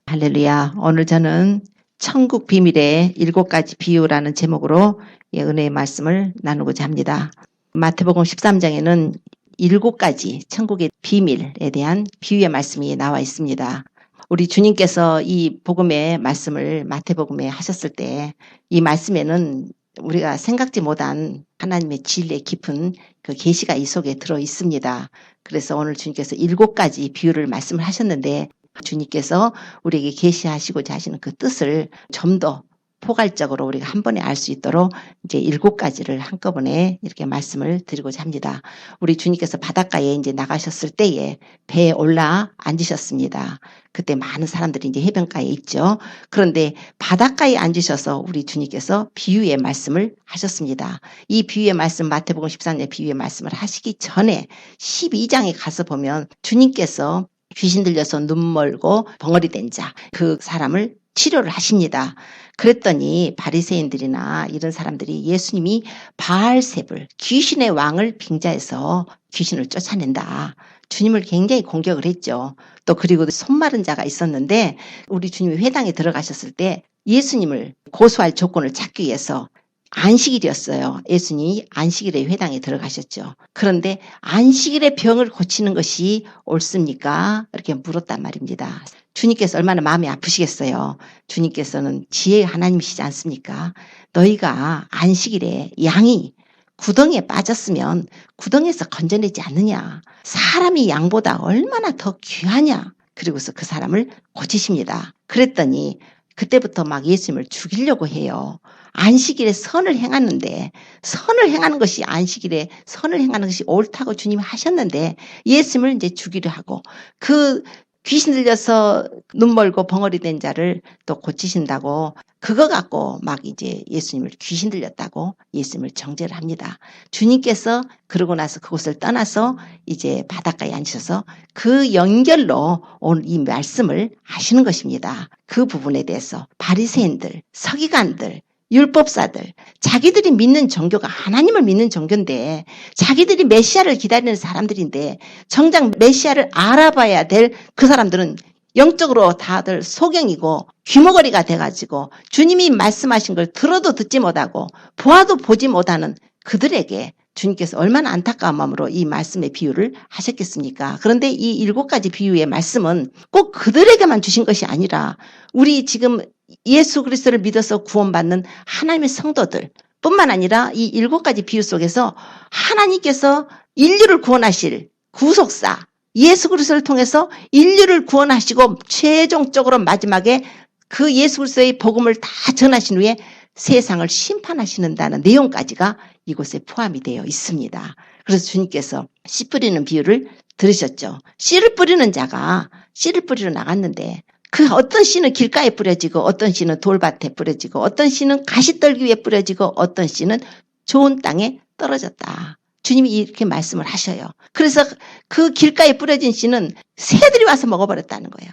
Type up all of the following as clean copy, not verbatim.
할렐루야. 오늘 저는 천국 비밀의 7가지 비유라는 제목으로 은혜의 말씀을 나누고자 합니다. 마태복음 13장에는 7가지 천국의 비밀에 대한 비유의 말씀이 나와 있습니다. 우리 주님께서 이 복음의 말씀을 마태복음에 하셨을 때 이 말씀에는 우리가 생각지 못한 하나님의 진리의 깊은 그 계시가 이 속에 들어 있습니다. 그래서 오늘 주님께서 7가지 비유를 말씀을 하셨는데 주님께서 우리에게 계시하시고자 하시는 그 뜻을 좀 더 포괄적으로 우리가 한 번에 알 수 있도록 이제 7가지를 한꺼번에 이렇게 말씀을 드리고자 합니다. 우리 주님께서 바닷가에 이제 나가셨을 때에 배에 올라 앉으셨습니다. 그때 많은 사람들이 이제 해변가에 있죠. 그런데 바닷가에 앉으셔서 우리 주님께서 비유의 말씀을 하셨습니다. 이 비유의 말씀, 마태복음 13장 비유의 말씀을 하시기 전에 12장에 가서 보면 주님께서 귀신 들려서 눈 멀고 벙어리 된 자, 그 사람을 치료를 하십니다. 그랬더니 바리새인들이나 이런 사람들이 예수님이 바알세불, 귀신의 왕을 빙자해서 귀신을 쫓아낸다. 주님을 굉장히 공격을 했죠. 또 그리고 손 마른 자가 있었는데 우리 주님이 회당에 들어가셨을 때 예수님을 고소할 조건을 찾기 위해서 안식일이었어요. 예수님이 안식일에 회당에 들어가셨죠. 그런데 안식일에 병을 고치는 것이 옳습니까? 이렇게 물었단 말입니다. 주님께서 얼마나 마음이 아프시겠어요. 주님께서는 지혜의 하나님이시지 않습니까? 너희가 안식일에 양이 구덩이에 빠졌으면 구덩이에서 건져내지 않느냐. 사람이 양보다 얼마나 더 귀하냐. 그리고서 그 사람을 고치십니다. 그랬더니 그때부터 막 예수님을 죽이려고 해요. 안식일에 선을 행하는데 선을 행하는 것이 안식일에 선을 행하는 것이 옳다고 주님이 하셨는데 예수님을 이제 죽이려 하고 그 귀신 들려서 눈 멀고 벙어리 된 자를 또 고치신다고 그거 갖고 막 이제 예수님을 귀신 들렸다고 예수님을 정죄를 합니다. 주님께서 그러고 나서 그곳을 떠나서 이제 바닷가에 앉으셔서 그 연결로 오늘 이 말씀을 하시는 것입니다. 그 부분에 대해서 바리새인들, 서기관들, 율법사들, 자기들이 믿는 종교가 하나님을 믿는 종교인데 자기들이 메시아를 기다리는 사람들인데 정작 메시아를 알아봐야 될 그 사람들은 영적으로 다들 소경이고 귀머거리가 돼가지고 주님이 말씀하신 걸 들어도 듣지 못하고 보아도 보지 못하는 그들에게 주님께서 얼마나 안타까운 마음으로 이 말씀의 비유를 하셨겠습니까? 그런데 이 7가지 비유의 말씀은 꼭 그들에게만 주신 것이 아니라 우리 지금 예수 그리스도를 믿어서 구원받는 하나님의 성도들 뿐만 아니라 이 7가지 비유 속에서 하나님께서 인류를 구원하실 구속사 예수 그리스도를 통해서 인류를 구원하시고 최종적으로 마지막에 그 예수 그리스도의 복음을 다 전하신 후에 세상을 심판하시는다는 내용까지가 이곳에 포함이 되어 있습니다. 그래서 주님께서 씨 뿌리는 비유를 들으셨죠. 씨를 뿌리는 자가 씨를 뿌리러 나갔는데 그 어떤 씨는 길가에 뿌려지고 어떤 씨는 돌밭에 뿌려지고 어떤 씨는 가시떨기 위에 뿌려지고 어떤 씨는 좋은 땅에 떨어졌다. 주님이 이렇게 말씀을 하셔요. 그래서 그 길가에 뿌려진 씨는 새들이 와서 먹어버렸다는 거예요.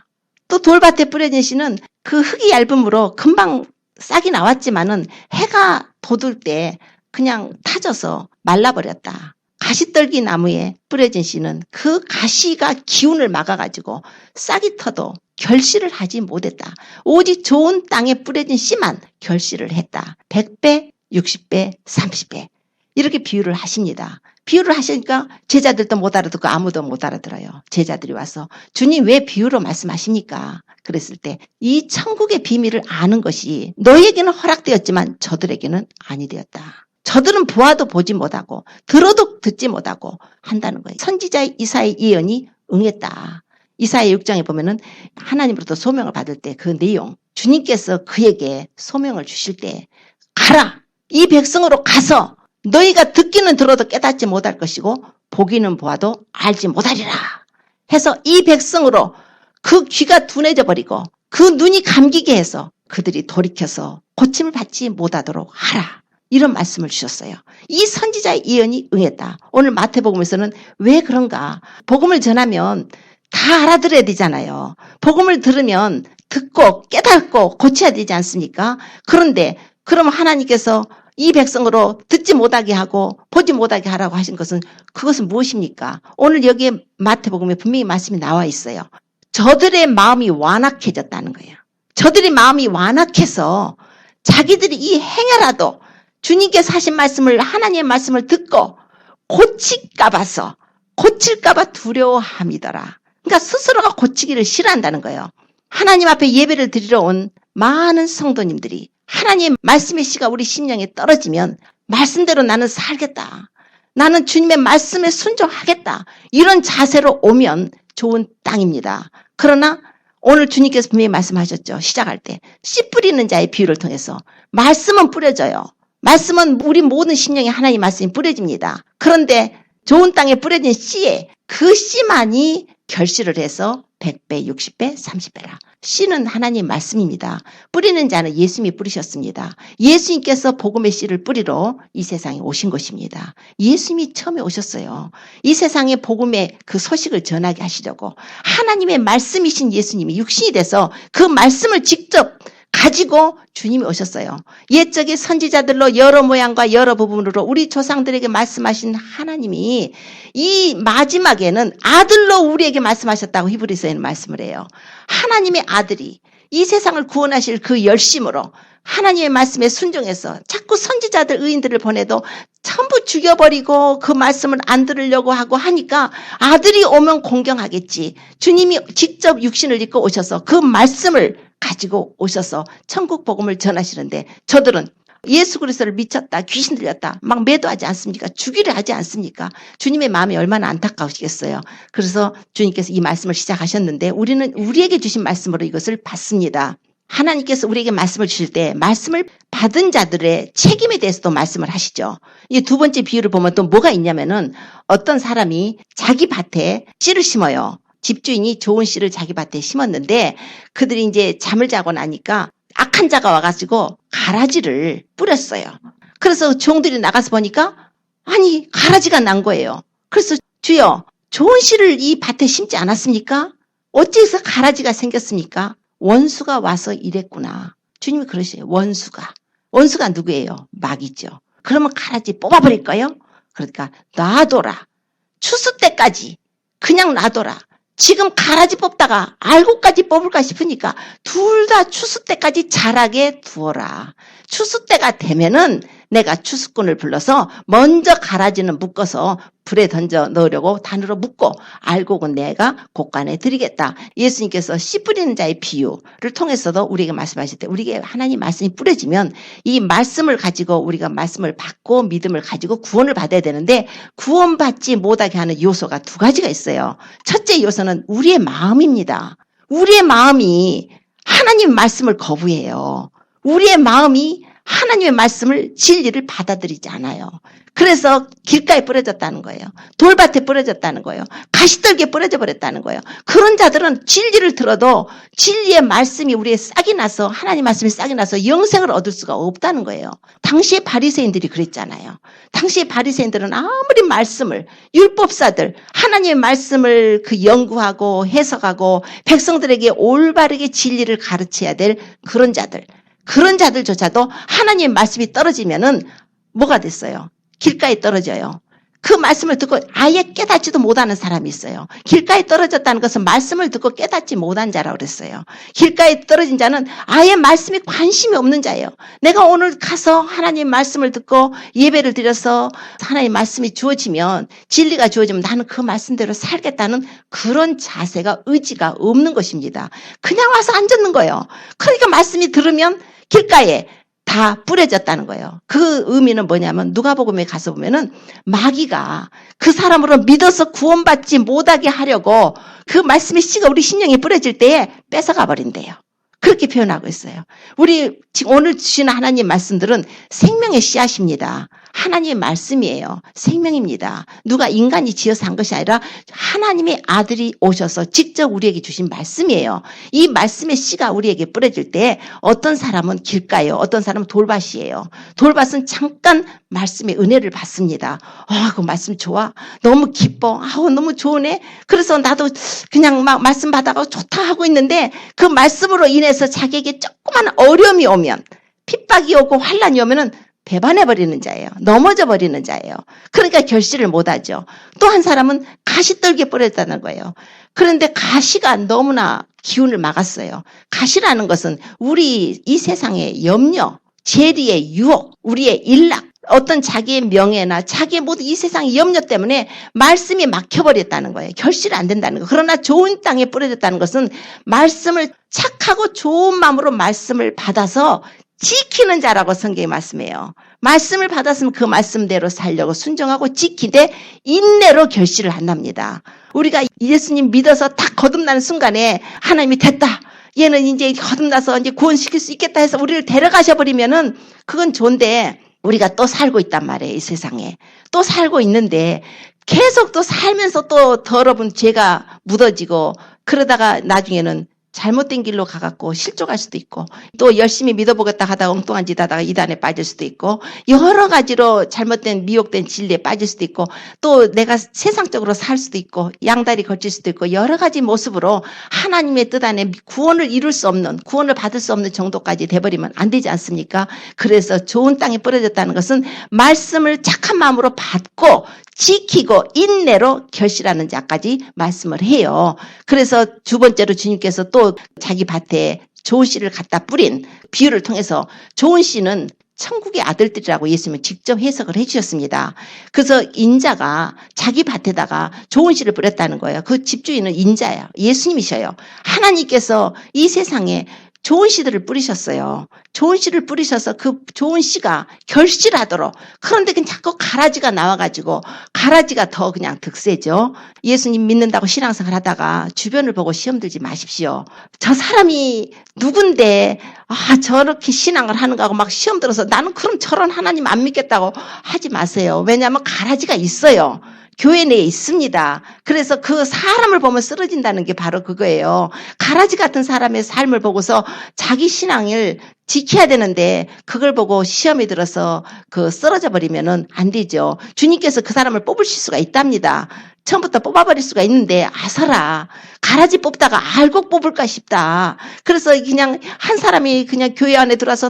또 돌밭에 뿌려진 씨는 그 흙이 얇음으로 금방 싹이 나왔지만은 해가 돋을 때 그냥 타져서 말라버렸다. 가시떨기 나무에 뿌려진 씨는 그 가시가 기운을 막아가지고 싹이 터도 결실을 하지 못했다. 오직 좋은 땅에 뿌려진 씨만 결실을 했다. 100배, 60배, 30배. 이렇게 비유를 하십니다. 비유를 하시니까 제자들도 못 알아듣고 아무도 못 알아들어요. 제자들이 와서 주님 왜 비유로 말씀하십니까? 그랬을 때 이 천국의 비밀을 아는 것이 너희에게는 허락되었지만 저들에게는 아니 되었다. 저들은 보아도 보지 못하고 들어도 듣지 못하고 한다는 거예요. 선지자 이사야의 예언이 응했다. 이사야 6장에 보면은 하나님으로부터 소명을 받을 때 그 내용 주님께서 그에게 소명을 주실 때 가라 이 백성으로 가서 너희가 듣기는 들어도 깨닫지 못할 것이고 보기는 보아도 알지 못하리라 해서 이 백성으로 그 귀가 둔해져 버리고 그 눈이 감기게 해서 그들이 돌이켜서 고침을 받지 못하도록 하라. 이런 말씀을 주셨어요. 이 선지자의 예언이 응했다. 오늘 마태복음에서는 왜 그런가? 복음을 전하면 다 알아들어야 되잖아요. 복음을 들으면 듣고 깨닫고 고쳐야 되지 않습니까? 그런데 그럼 하나님께서 이 백성으로 듣지 못하게 하고 보지 못하게 하라고 하신 것은 그것은 무엇입니까? 오늘 여기에 마태복음에 분명히 말씀이 나와 있어요. 저들의 마음이 완악해졌다는 거예요. 저들의 마음이 완악해서 자기들이 이 행여라도 주님께서 하신 말씀을, 하나님의 말씀을 듣고 고칠까봐 두려워함이더라. 그러니까 스스로가 고치기를 싫어한다는 거예요. 하나님 앞에 예배를 드리러 온 많은 성도님들이 하나님의 말씀의 씨가 우리 심령에 떨어지면 말씀대로 나는 살겠다. 나는 주님의 말씀에 순종하겠다. 이런 자세로 오면 좋은 땅입니다. 그러나 오늘 주님께서 분명히 말씀하셨죠. 시작할 때 씨 뿌리는 자의 비유를 통해서 말씀은 뿌려져요. 말씀은 우리 모든 심령에 하나님의 말씀이 뿌려집니다. 그런데 좋은 땅에 뿌려진 씨에 그 씨만이 결실을 해서 100배, 60배, 30배라. 씨는 하나님 말씀입니다. 뿌리는 자는 예수님이 뿌리셨습니다. 예수님께서 복음의 씨를 뿌리러 이 세상에 오신 것입니다. 예수님이 처음에 오셨어요. 이 세상에 복음의 그 소식을 전하게 하시려고 하나님의 말씀이신 예수님이 육신이 돼서 그 말씀을 직접 가지고 주님이 오셨어요. 옛적의 선지자들로 여러 모양과 여러 부분으로 우리 조상들에게 말씀하신 하나님이 이 마지막에는 아들로 우리에게 말씀하셨다고 히브리서에는 말씀을 해요. 하나님의 아들이 이 세상을 구원하실 그 열심으로 하나님의 말씀에 순종해서 자꾸 선지자들, 의인들을 보내도 전부 죽여버리고 그 말씀을 안 들으려고 하고 하니까 아들이 오면 공경하겠지. 주님이 직접 육신을 입고 오셔서 그 말씀을 가지고 오셔서 천국 복음을 전하시는데 저들은 예수 그리스도를 미쳤다, 귀신 들렸다, 막 매도하지 않습니까? 주기를 하지 않습니까? 주님의 마음이 얼마나 안타까우시겠어요. 그래서 주님께서 이 말씀을 시작하셨는데 우리는 우리에게 주신 말씀으로 이것을 받습니다. 하나님께서 우리에게 말씀을 주실 때 말씀을 받은 자들의 책임에 대해서도 말씀을 하시죠. 이 두 번째 비유를 보면 또 뭐가 있냐면은 어떤 사람이 자기 밭에 씨를 심어요. 집주인이 좋은 씨를 자기 밭에 심었는데 그들이 이제 잠을 자고 나니까 악한 자가 와가지고 가라지를 뿌렸어요. 그래서 종들이 나가서 보니까 아니 가라지가 난 거예요. 그래서 주여 좋은 씨를 이 밭에 심지 않았습니까? 어째서 가라지가 생겼습니까? 원수가 와서 이랬구나. 주님이 그러시요 원수가 누구예요? 마귀죠. 그러면 가라지 뽑아버릴까요? 그러니까 놔둬라. 추수 때까지 그냥 놔둬라. 지금 가라지 뽑다가 알곡까지 뽑을까 싶으니까 둘 다 추수 때까지 자라게 두어라. 추수 때가 되면은 내가 추수꾼을 불러서 먼저 가라지는 묶어서 불에 던져 넣으려고 단으로 묶고 알곡은 내가 곳간에 드리겠다. 예수님께서 씨 뿌리는 자의 비유를 통해서도 우리에게 말씀하실 때 우리에게 하나님 말씀이 뿌려지면 이 말씀을 가지고 우리가 말씀을 받고 믿음을 가지고 구원을 받아야 되는데 구원받지 못하게 하는 요소가 두 가지가 있어요. 첫째 요소는 우리의 마음입니다. 우리의 마음이 하나님 말씀을 거부해요. 우리의 마음이 하나님의 말씀을 진리를 받아들이지 않아요. 그래서 길가에 뿌려졌다는 거예요. 돌밭에 뿌려졌다는 거예요. 가시떨기에 뿌려져 버렸다는 거예요. 그런 자들은 진리를 들어도 진리의 말씀이 우리의 싹이 나서 하나님 말씀이 싹이 나서 영생을 얻을 수가 없다는 거예요. 당시에 바리새인들이 그랬잖아요. 당시에 바리새인들은 아무리 말씀을 율법사들 하나님의 말씀을 그 연구하고 해석하고 백성들에게 올바르게 진리를 가르쳐야 될 그런 자들조차도 하나님의 말씀이 떨어지면은 뭐가 됐어요? 길가에 떨어져요. 그 말씀을 듣고 아예 깨닫지도 못하는 사람이 있어요. 길가에 떨어졌다는 것은 말씀을 듣고 깨닫지 못한 자라고 그랬어요. 길가에 떨어진 자는 아예 말씀에 관심이 없는 자예요. 내가 오늘 가서 하나님 말씀을 듣고 예배를 드려서 하나님 말씀이 주어지면 진리가 주어지면 나는 그 말씀대로 살겠다는 그런 자세가 의지가 없는 것입니다. 그냥 와서 앉았는 거예요. 그러니까 말씀이 들으면 길가에 다 뿌려졌다는 거예요. 그 의미는 뭐냐면 누가복음에 가서 보면은 마귀가 그 사람으로 믿어서 구원받지 못하게 하려고 그 말씀의 씨가 우리 심령에 뿌려질 때에 뺏어가 버린대요. 그렇게 표현하고 있어요. 우리 지금 오늘 주시는 하나님 말씀들은 생명의 씨앗입니다. 하나님의 말씀이에요. 생명입니다. 누가 인간이 지어서 한 것이 아니라 하나님의 아들이 오셔서 직접 우리에게 주신 말씀이에요. 이 말씀의 씨가 우리에게 뿌려질 때 어떤 사람은 길가예요. 어떤 사람은 돌밭이에요. 돌밭은 잠깐 말씀의 은혜를 받습니다. 그 말씀 좋아. 너무 기뻐. 너무 좋으네. 그래서 나도 그냥 막 말씀 받아가고 좋다 하고 있는데 그 말씀으로 인해서 자기에게 조그만 어려움이 오면 핍박이 오고 환란이 오면은 배반해버리는 자예요. 넘어져 버리는 자예요. 그러니까 결실을 못하죠. 또 한 사람은 가시떨기에 뿌렸다는 거예요. 그런데 가시가 너무나 기운을 막았어요. 가시라는 것은 우리 이 세상의 염려, 재리의 유혹, 우리의 일락, 어떤 자기의 명예나 자기의 모든 이 세상의 염려 때문에 말씀이 막혀버렸다는 거예요. 결실이 안 된다는 거예요. 그러나 좋은 땅에 뿌려졌다는 것은 말씀을 착하고 좋은 마음으로 말씀을 받아서 지키는 자라고 성경이 말씀해요. 말씀을 받았으면 그 말씀대로 살려고 순종하고 지키되 인내로 결실을 한답니다. 우리가 예수님 믿어서 딱 거듭나는 순간에 하나님이 됐다. 얘는 이제 거듭나서 이제 구원시킬 수 있겠다 해서 우리를 데려가셔 버리면은 그건 좋은데 우리가 또 살고 있단 말이에요. 이 세상에. 또 살고 있는데 계속 또 살면서 또 더러운 죄가 묻어지고 그러다가 나중에는 잘못된 길로 가갖고 실족할 수도 있고 또 열심히 믿어보겠다 하다가 엉뚱한 짓 하다가 이단에 빠질 수도 있고 여러 가지로 잘못된 미혹된 진리에 빠질 수도 있고 또 내가 세상적으로 살 수도 있고 양다리 걸칠 수도 있고 여러 가지 모습으로 하나님의 뜻 안에 구원을 이룰 수 없는 구원을 받을 수 없는 정도까지 돼버리면 안 되지 않습니까? 그래서 좋은 땅에 뿌려졌다는 것은 말씀을 착한 마음으로 받고 지키고 인내로 결실하는 자까지 말씀을 해요. 그래서 두 번째로 주님께서 또 자기 밭에 좋은 씨를 갖다 뿌린 비유를 통해서 좋은 씨는 천국의 아들들이라고 예수님은 직접 해석을 해주셨습니다. 그래서 인자가 자기 밭에다가 좋은 씨를 뿌렸다는 거예요. 그 집주인은 인자예요. 예수님이셔요. 하나님께서 이 세상에 좋은 씨들을 뿌리셨어요. 좋은 씨를 뿌리셔서 그 좋은 씨가 결실하도록. 그런데 그냥 자꾸 가라지가 나와가지고 가라지가 더 그냥 득세죠. 예수님 믿는다고 신앙생활 하다가 주변을 보고 시험 들지 마십시오. 저 사람이 누군데 저렇게 신앙을 하는가 하고 막 시험 들어서 나는 그럼 저런 하나님 안 믿겠다고 하지 마세요. 왜냐하면 가라지가 있어요. 교회 내에 있습니다. 그래서 그 사람을 보면 쓰러진다는 게 바로 그거예요. 가라지 같은 사람의 삶을 보고서 자기 신앙을 지켜야 되는데 그걸 보고 시험에 들어서 쓰러져 버리면은 안 되죠. 주님께서 그 사람을 뽑으실 수가 있답니다. 처음부터 뽑아버릴 수가 있는데 아서라 가라지 뽑다가 알곡 뽑을까 싶다. 그래서 그냥 한 사람이 그냥 교회 안에 들어와서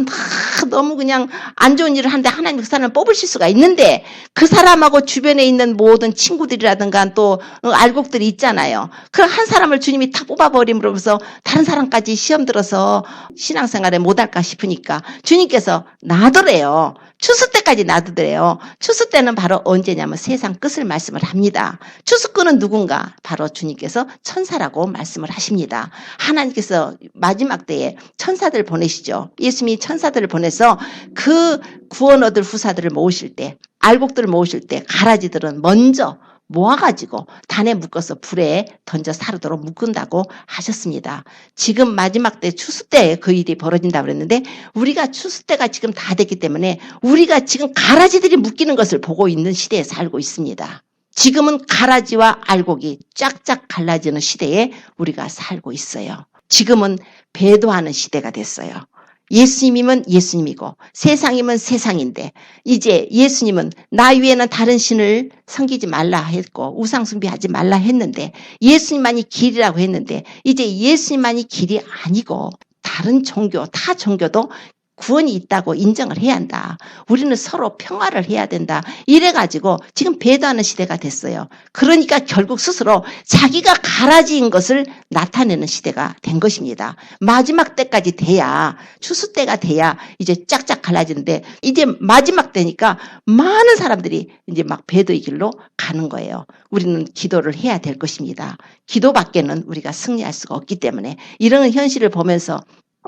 너무 그냥 안 좋은 일을 하는데 하나님 그 사람을 뽑으실 수가 있는데 그 사람하고 주변에 있는 모든 친구들이라든가 또 알곡들이 있잖아요. 그 한 사람을 주님이 다 뽑아버림으로써 다른 사람까지 시험 들어서 신앙생활에 못할까 싶으니까 주님께서 놔두래요. 추수 때까지 놔두래요. 추수 때는 바로 언제냐면 세상 끝을 말씀을 합니다. 추수꾼은 누군가? 바로 주님께서 천사라고 말씀을 하십니다. 하나님께서 마지막 때에 천사들을 보내시죠. 예수님이 천사들을 보내서 그 구원 얻을 후사들을 모으실 때, 알곡들을 모으실 때 가라지들은 먼저 모아가지고 단에 묶어서 불에 던져 사르도록 묶은다고 하셨습니다. 지금 마지막 때 추수 때에 그 일이 벌어진다고 그랬는데 우리가 추수 때가 지금 다 됐기 때문에 우리가 지금 가라지들이 묶이는 것을 보고 있는 시대에 살고 있습니다. 지금은 가라지와 알곡이 쫙쫙 갈라지는 시대에 우리가 살고 있어요. 지금은 배도하는 시대가 됐어요. 예수님이면 예수님이고 세상이면 세상인데 이제 예수님은 나 위에는 다른 신을 섬기지 말라 했고 우상 숭배하지 말라 했는데 예수님만이 길이라고 했는데 이제 예수님만이 길이 아니고 다른 종교, 타 종교도 구원이 있다고 인정을 해야 한다. 우리는 서로 평화를 해야 된다. 이래가지고 지금 배도하는 시대가 됐어요. 그러니까 결국 스스로 자기가 가라지인 것을 나타내는 시대가 된 것입니다. 마지막 때까지 돼야 추수 때가 돼야 이제 짝짝 갈라지는데 이제 마지막 때니까 많은 사람들이 이제 막 배도의 길로 가는 거예요. 우리는 기도를 해야 될 것입니다. 기도밖에는 우리가 승리할 수가 없기 때문에 이런 현실을 보면서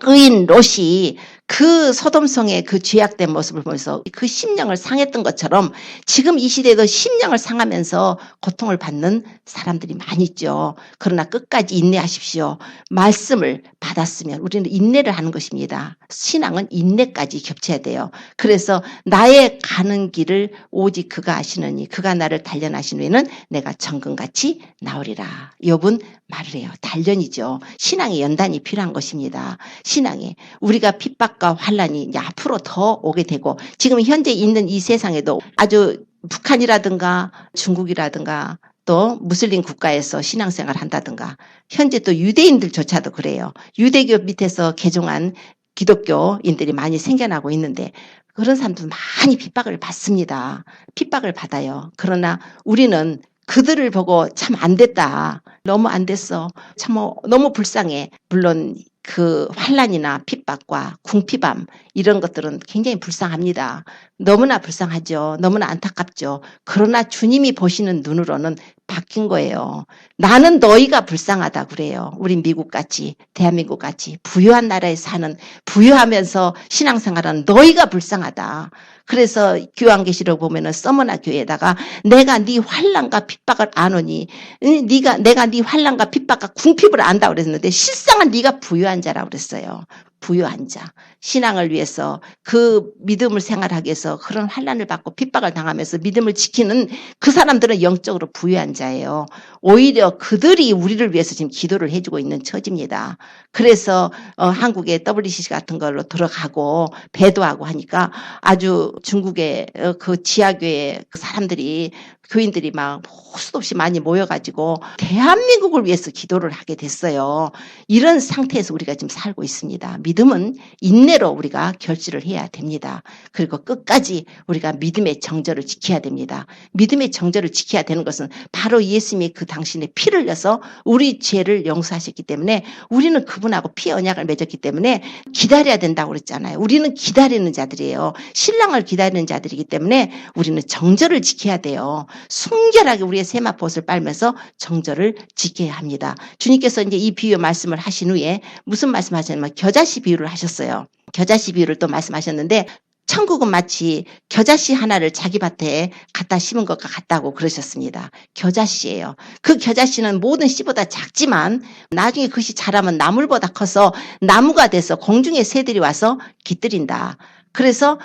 의인 롯이 그 소돔성의 그 죄악된 모습을 보면서 그 심령을 상했던 것처럼 지금 이 시대에도 심령을 상하면서 고통을 받는 사람들이 많이 있죠. 그러나 끝까지 인내하십시오. 말씀을 받았으면 우리는 인내를 하는 것입니다. 신앙은 인내까지 겹쳐야 돼요. 그래서 나의 가는 길을 오직 그가 아시느니 그가 나를 단련하신 후에는 내가 정금같이 나오리라. 욥은 말을 해요. 단련이죠. 신앙의 연단이 필요한 것입니다. 신앙에 우리가 핍박과 환란이 이제 앞으로 더 오게 되고 지금 현재 있는 이 세상에도 아주 북한이라든가 중국이라든가 또 무슬림 국가에서 신앙생활을 한다든가 현재 또 유대인들조차도 그래요. 유대교 밑에서 개종한 기독교인들이 많이 생겨나고 있는데 그런 사람들 많이 핍박을 받습니다. 핍박을 받아요. 그러나 우리는 그들을 보고 참 안 됐다. 너무 안 됐어. 참 너무 불쌍해. 물론 그 환난이나 핍박과 궁핍함 이런 것들은 굉장히 불쌍합니다. 너무나 불쌍하죠. 너무나 안타깝죠. 그러나 주님이 보시는 눈으로는 바뀐 거예요. 나는 너희가 불쌍하다 그래요. 우리 미국같이 대한민국같이 부유한 나라에 사는 부유하면서 신앙생활하는 너희가 불쌍하다. 그래서 교환계시록 보면은 서머나 교회에다가 내가 네 환난과 핍박을 아노니 내가 네 환난과 핍박과 궁핍을 안다 그랬는데 실상은 네가 부유한 자라고 그랬어요. 부유한 자. 신앙을 위해서 그 믿음을 생활하기 위해서 그런 환난을 받고 핍박을 당하면서 믿음을 지키는 그 사람들은 영적으로 부유한 자예요. 오히려 그들이 우리를 위해서 지금 기도를 해주고 있는 처지입니다. 그래서 한국의 WCC 같은 걸로 들어가고 배도하고 하니까 아주 중국의 그 지하교회 그 사람들이 교인들이 막 수도 없이 많이 모여가지고 대한민국을 위해서 기도를 하게 됐어요. 이런 상태에서 우리가 지금 살고 있습니다. 믿음은 인내로 우리가 결실을 해야 됩니다. 그리고 끝까지 우리가 믿음의 정절을 지켜야 됩니다. 믿음의 정절을 지켜야 되는 것은 바로 예수님이 그 당신의 피를 흘려서 우리 죄를 용서하셨기 때문에 우리는 그분하고 피 언약을 맺었기 때문에 기다려야 된다고 그랬잖아요. 우리는 기다리는 자들이에요. 신랑을 기다리는 자들이기 때문에 우리는 정절을 지켜야 돼요. 순결하게 우리의 세마포옷을 빨면서 정절을 지켜야 합니다. 주님께서 이제 이 비유 말씀을 하신 후에 무슨 말씀하셨냐면 겨자씨 비유를 하셨어요. 겨자씨 비유를 또 말씀하셨는데 천국은 마치 겨자씨 하나를 자기 밭에 갖다 심은 것과 같다고 그러셨습니다. 겨자씨예요. 그 겨자씨는 모든 씨보다 작지만 나중에 그것이 자라면 나물보다 커서 나무가 돼서 공중의 새들이 와서 깃들인다. 그래서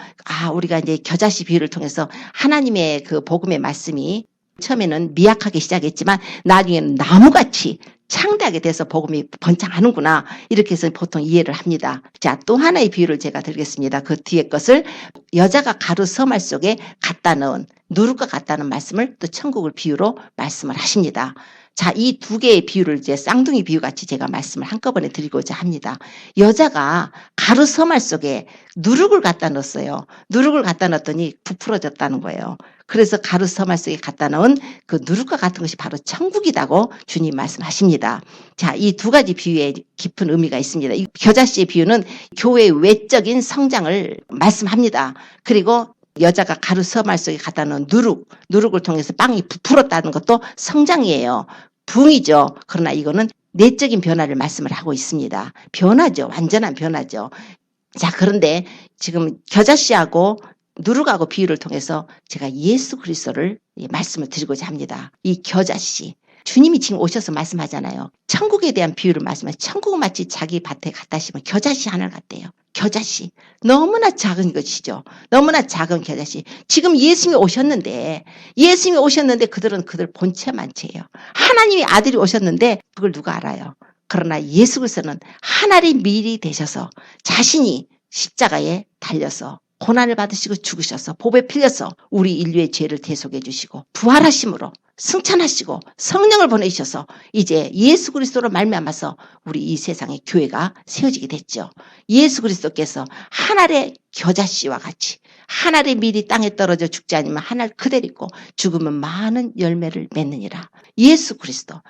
우리가 이제 겨자씨 비유를 통해서 하나님의 그 복음의 말씀이 처음에는 미약하게 시작했지만 나중에는 나무같이 창대하게 돼서 복음이 번창하는구나. 이렇게 해서 보통 이해를 합니다. 자, 또 하나의 비유를 제가 드리겠습니다. 그 뒤에 것을 여자가 가루 서말 속에 갖다 넣은 누룩과 같다는 말씀을 또 천국을 비유로 말씀을 하십니다. 자, 이 두 개의 비유를 이제 쌍둥이 비유같이 제가 말씀을 한꺼번에 드리고자 합니다. 여자가 가루 서말 속에 누룩을 갖다 넣었어요. 누룩을 갖다 넣었더니 부풀어졌다는 거예요. 그래서 가루 서말 속에 갖다 넣은 그 누룩과 같은 것이 바로 천국이라고 주님 말씀하십니다. 자, 이 두 가지 비유에 깊은 의미가 있습니다. 이 겨자씨의 비유는 교회의 외적인 성장을 말씀합니다. 그리고 여자가 가루 서말 속에 갖다 놓은 누룩을 통해서 빵이 부풀었다는 것도 성장이에요. 부흥이죠. 그러나 이거는 내적인 변화를 말씀을 하고 있습니다. 변화죠. 완전한 변화죠. 자, 그런데 지금 겨자씨하고 누룩하고 비유를 통해서 제가 예수 그리스도를 말씀을 드리고자 합니다. 이 겨자씨. 주님이 지금 오셔서 말씀하잖아요. 천국에 대한 비유를 말씀하시면 천국은 마치 자기 밭에 갖다 심은 겨자씨 하나를 같대요. 겨자씨. 너무나 작은 것이죠. 너무나 작은 겨자씨. 지금 예수님이 오셨는데 그들은 그들 본체만 채예요. 하나님의 아들이 오셨는데 그걸 누가 알아요? 그러나 예수 그리스도는 하나님의 미리 되셔서 자신이 십자가에 달려서 고난을 받으시고 죽으셔서 보배 필려서 우리 인류의 죄를 대속해 주시고 부활하심으로 승천하시고 성령을 보내셔서 이제 예수 그리스도로 말미암아서 우리 이 세상의 교회가 세워지게 됐죠. 예수 그리스도께서 하늘의 겨자씨와 같이 하늘의 밀이 땅에 떨어져 죽지 않으면 하늘 그대로 있고 죽으면 많은 열매를 맺느니라. 예수 그리스도.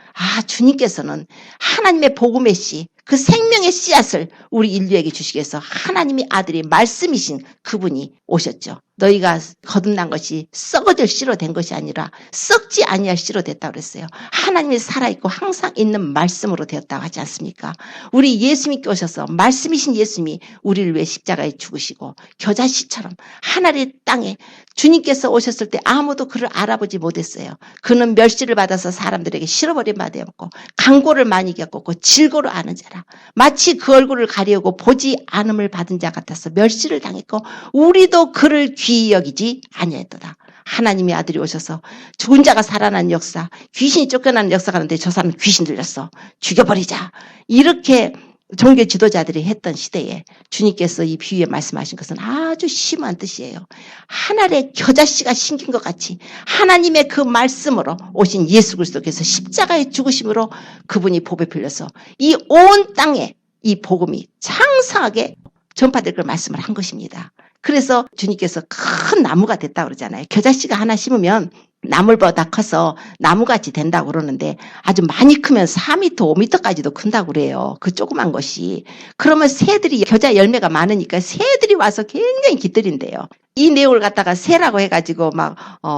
주님께서는 하나님의 복음의 씨, 그 생명의 씨앗을 우리 인류에게 주시기 위해서 하나님의 아들이 말씀이신 그분이 오셨죠. 너희가 거듭난 것이 썩어질 씨로 된 것이 아니라 썩지 아니할 씨로 됐다고 그랬어요. 하나님이 살아있고 항상 있는 말씀으로 되었다고 하지 않습니까? 우리 예수님께 오셔서 말씀이신 예수님이 우리를 위해 십자가에 죽으시고 겨자씨처럼 하늘의 땅에 주님께서 오셨을 때 아무도 그를 알아보지 못했어요. 그는 멸시를 받아서 사람들에게 실어버린 바 되었고 강고를 많이 겪었고 질고를 아는 자라. 마치 그 얼굴을 가리우고 보지 않음을 받은 자 같아서 멸시를 당했고 우리도 그를 귀히 여기지 아니했도다. 하나님의 아들이 오셔서 죽은 자가 살아나는 역사, 귀신이 쫓겨나는 역사가 있는데 저 사람은 귀신 들렸어. 죽여버리자. 이렇게 종교 지도자들이 했던 시대에 주님께서 이 비유에 말씀하신 것은 아주 심한 뜻이에요. 하늘의 겨자씨가 심긴 것 같이 하나님의 그 말씀으로 오신 예수 그리스도께서 십자가에 죽으심으로 그분이 보배 풀려서 이 온 땅에 이 복음이 창성하게 전파될 걸 말씀을 한 것입니다. 그래서 주님께서 큰 나무가 됐다고 그러잖아요. 겨자씨가 하나 심으면 나물보다 커서 나무같이 된다고 그러는데 아주 많이 크면 4m, 5m까지도 큰다고 그래요. 그 조그만 것이. 그러면 새들이 겨자 열매가 많으니까 새들이 와서 굉장히 깃들인대요. 이 내용을 갖다가 새라고 해가지고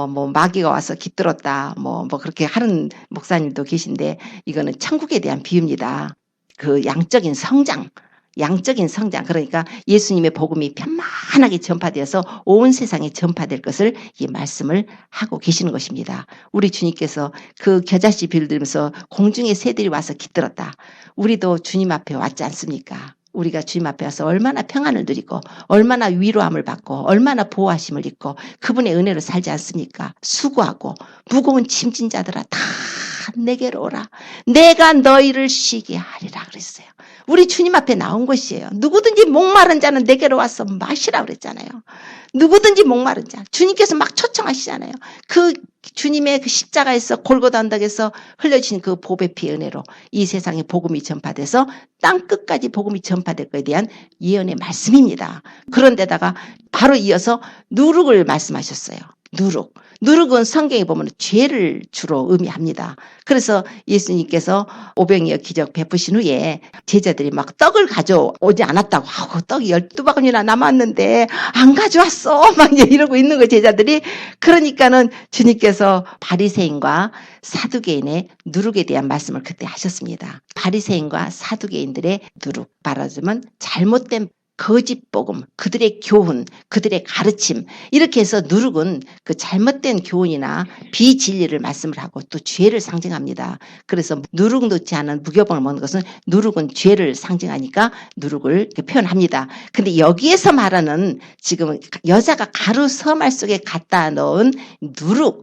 뭐 마귀가 와서 깃들었다. 뭐 그렇게 하는 목사님도 계신데 이거는 천국에 대한 비유입니다. 그 양적인 성장. 그러니까 예수님의 복음이 편만하게 전파되어서 온 세상에 전파될 것을 이 말씀을 하고 계시는 것입니다. 우리 주님께서 그 겨자씨 비를 들면서 공중에 새들이 와서 깃들었다. 우리도 주님 앞에 왔지 않습니까? 우리가 주님 앞에 와서 얼마나 평안을 누리고 얼마나 위로함을 받고 얼마나 보호하심을 입고 그분의 은혜로 살지 않습니까? 수고하고 무거운 짐진 자들아 다 내게로 오라. 내가 너희를 쉬게 하리라 그랬어요. 우리 주님 앞에 나온 것이에요. 누구든지 목마른 자는 내게로 와서 마시라 그랬잖아요. 누구든지 목마른 자. 주님께서 막 초청하시잖아요. 그 주님의 그 십자가에서 골고다 언덕에서 흘려주신 그 보배 피 은혜로 이 세상에 복음이 전파돼서 땅 끝까지 복음이 전파될 것에 대한 예언의 말씀입니다. 그런데다가 바로 이어서 누룩을 말씀하셨어요. 누룩은 성경에 보면 죄를 주로 의미합니다. 그래서 예수님께서 오병이어 기적 베푸신 후에 제자들이 막 떡을 가져오지 않았다고 하고 떡이 12바구니나 남았는데 안 가져왔어 막 이러고 있는 거 제자들이. 그러니까는 주님께서 바리새인과 사두개인의 누룩에 대한 말씀을 그때 하셨습니다. 바리새인과 사두개인들의 누룩, 말하자면 잘못된 거짓 복음, 그들의 교훈, 그들의 가르침, 이렇게 해서 누룩은 그 잘못된 교훈이나 비진리를 말씀을 하고 또 죄를 상징합니다. 그래서 누룩 넣지 않은 무교병을 먹는 것은 누룩은 죄를 상징하니까 누룩을 이렇게 표현합니다. 근데 여기에서 말하는 지금 여자가 가루 서말 속에 갖다 넣은 누룩,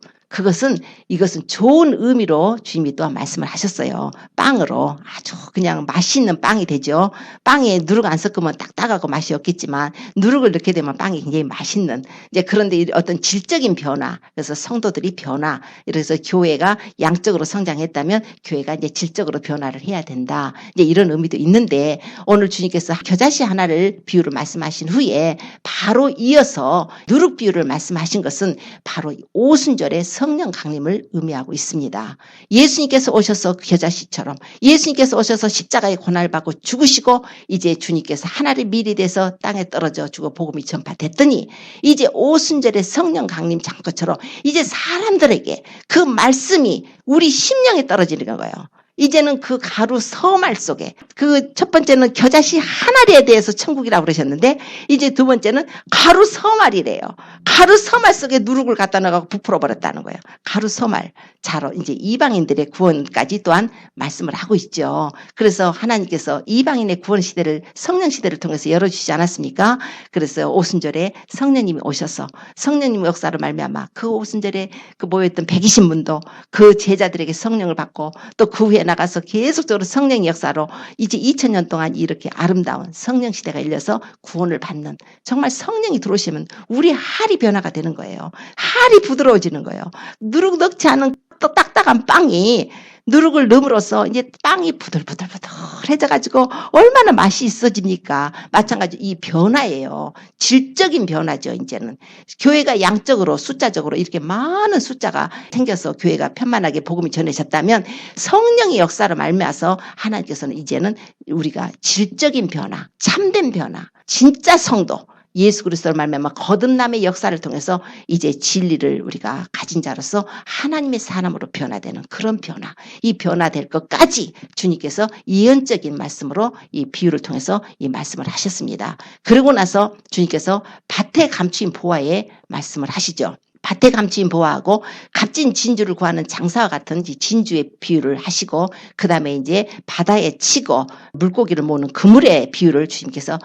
이것은 좋은 의미로 주님이 또한 말씀을 하셨어요. 빵으로 아주 그냥 맛있는 빵이 되죠. 빵에 누룩 안 섞으면 딱딱하고 맛이 없겠지만 누룩을 넣게 되면 빵이 굉장히 맛있는. 이제 그런데 어떤 질적인 변화, 그래서 성도들이 변화, 그래서 교회가 양적으로 성장했다면 교회가 이제 질적으로 변화를 해야 된다. 이제 이런 의미도 있는데 오늘 주님께서 겨자씨 하나를 비유를 말씀하신 후에 바로 이어서 누룩 비유를 말씀하신 것은 바로 오순절의 성령 강림을 의미하고 있습니다. 예수님께서 오셔서 겨자씨처럼 예수님께서 오셔서 십자가의 고난을 받고 죽으시고 이제 주님께서 하나를 미리 돼서 땅에 떨어져 죽어 복음이 전파됐더니 이제 오순절의 성령 강림 장터처럼 이제 사람들에게 그 말씀이 우리 심령에 떨어지는 거예요. 이제는 그 가루 서말 속에 그 첫 번째는 겨자씨 하나리에 대해서 천국이라고 그러셨는데 이제 두 번째는 가루 서말이래요. 가루 서말 속에 누룩을 갖다 넣어서 부풀어 버렸다는 거예요. 가루 서말 자로 이제 이방인들의 구원까지 또한 말씀을 하고 있죠. 그래서 하나님께서 이방인의 구원 시대를 성령 시대를 통해서 열어주시지 않았습니까? 그래서 오순절에 성령님이 오셔서 성령님 역사로 말미암아 그 오순절에 그 모였던 120문도 그 제자들에게 성령을 받고 또 그 후에 나가서 계속적으로 성령의 역사로 이제 2000년 동안 이렇게 아름다운 성령 시대가 열려서 구원을 받는, 정말 성령이 들어오시면 우리 할이 변화가 되는 거예요. 할이 부드러워지는 거예요. 누룩 넣지 않은 또 딱딱한 빵이 누룩을 넣음으로써 이제 빵이 부들부들해져가지고 얼마나 맛이 있어집니까? 마찬가지로 이 변화예요. 질적인 변화죠. 이제는 교회가 양적으로 숫자적으로 이렇게 많은 숫자가 생겨서 교회가 편만하게 복음이 전해졌다면 성령의 역사로 말미암아서 하나님께서는 이제는 우리가 질적인 변화, 참된 변화, 진짜 성도, 예수 그리스도로 말미암아 거듭남의 역사를 통해서 이제 진리를 우리가 가진 자로서 하나님의 사람으로 변화되는 그런 변화, 이 변화될 것까지 주님께서 예언적인 말씀으로 이 비유를 통해서 이 말씀을 하셨습니다. 그러고 나서 주님께서 밭에 감추인 보화의 말씀을 하시죠. 밭에 감추인 보화하고 값진 진주를 구하는 장사와 같은 진주의 비유를 하시고 그 다음에 이제 바다에 치고 물고기를 모으는 그물의 비유를 주님께서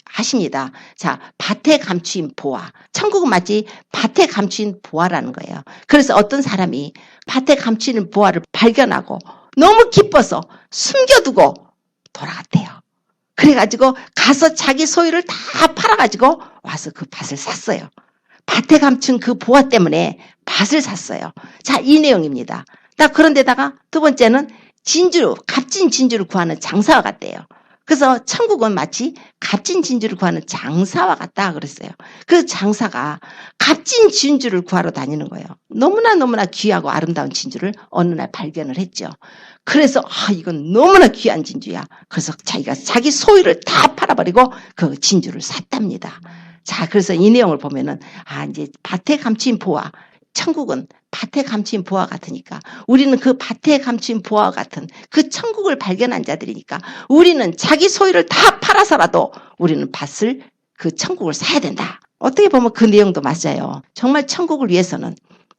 하십니다. 자, 밭에 감추인 보화. 천국은 마치 밭에 감추인 보화라는 거예요. 그래서 어떤 사람이 밭에 감추인 보화를 발견하고 너무 기뻐서 숨겨두고 돌아갔대요. 그래가지고 가서 자기 소유를 다 팔아가지고 와서 그 밭을 샀어요. 밭에 감춘 그 보화 때문에 밭을 샀어요. 자, 이 내용입니다. 그런데다가 두 번째는 진주, 값진 진주를 구하는 장사와 같대요. 그래서 천국은 마치 값진 진주를 구하는 장사와 같다 그랬어요. 그 장사가 값진 진주를 구하러 다니는 거예요. 너무나 귀하고 아름다운 진주를 어느 날 발견을 했죠. 그래서 이건 너무나 귀한 진주야. 그래서 자기가 자기 소유를 다 팔아버리고 그 진주를 샀답니다. 자, 그래서 이 내용을 보면은 이제 밭에 감추인 보화, 천국은 밭에 감추인 보화 같으니까 우리는 그 밭에 감추인 보화 같은 그 천국을 발견한 자들이니까 우리는 자기 소유를 다 팔아서라도 우리는 밭을 그 천국을 사야 된다. 어떻게 보면 그 내용도 맞아요. 정말 천국을 위해서는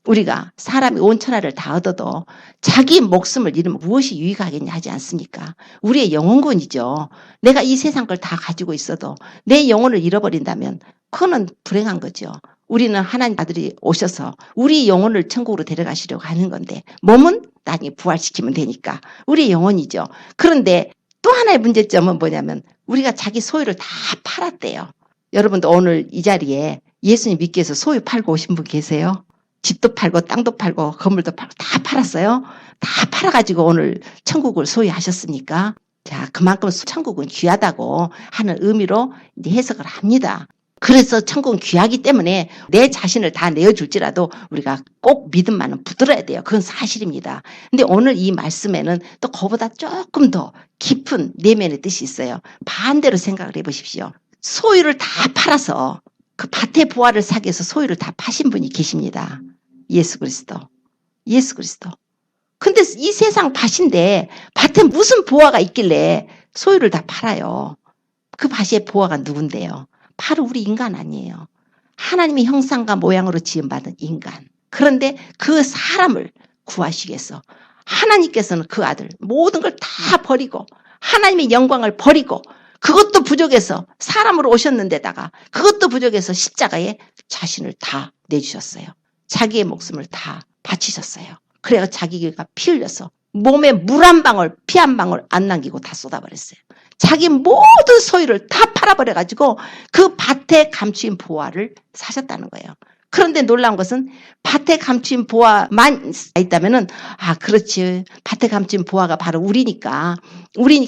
우리가 사람이 온 천하를 다 얻어도 자기 목숨을 잃으면 무엇이 유익하겠냐 하지 않습니까? 우리의 영혼권이죠. 내가 이 세상 걸 다 가지고 있어도 내 영혼을 잃어버린다면 그거는 불행한 거죠. 우리는 하나님 아들이 오셔서 우리 영혼을 천국으로 데려가시려고 하는 건데 몸은 나중에 부활시키면 되니까 우리 영혼이죠. 그런데 또 하나의 문제점은 뭐냐면 우리가 자기 소유를 다 팔았대요. 여러분도 오늘 이 자리에 예수님 믿기 위해서 소유 팔고 오신 분 계세요? 집도 팔고 땅도 팔고 건물도 팔고 다 팔았어요. 다 팔아가지고 오늘 천국을 소유하셨습니까? 자, 그만큼 천국은 귀하다고 하는 의미로 이제 해석을 합니다. 그래서 천국은 귀하기 때문에 내 자신을 다 내어줄지라도 우리가 꼭 믿음만은 붙들어야 돼요. 그건 사실입니다. 근데 오늘 이 말씀에는 또 그보다 조금 더 깊은 내면의 뜻이 있어요. 반대로 생각을 해보십시오. 소유를 다 팔아서 그 밭의 보화를 사기 위해서 소유를 다 파신 분이 계십니다. 예수 그리스도. 예수 그리스도. 근데 이 세상 밭인데 밭에 무슨 보화가 있길래 소유를 다 팔아요. 그 밭의 보화가 누군데요? 바로 우리 인간 아니에요. 하나님의 형상과 모양으로 지음받은 인간. 그런데 그 사람을 구하시기 위해서 하나님께서는 그 아들 모든 걸 다 버리고 하나님의 영광을 버리고 그것도 부족해서 사람으로 오셨는데다가 그것도 부족해서 십자가에 자신을 다 내주셨어요. 자기의 목숨을 다 바치셨어요. 그래서 자기가 피 흘려서 몸에 물 한 방울, 피 한 방울 안 남기고 다 쏟아버렸어요. 자기 모든 소유를 다 팔아버려가지고 그 밭에 감추인 보화를 사셨다는 거예요. 그런데 놀라운 것은 밭에 감추인 보화만 있다면은 그렇지. 밭에 감추인 보화가 바로 우리니까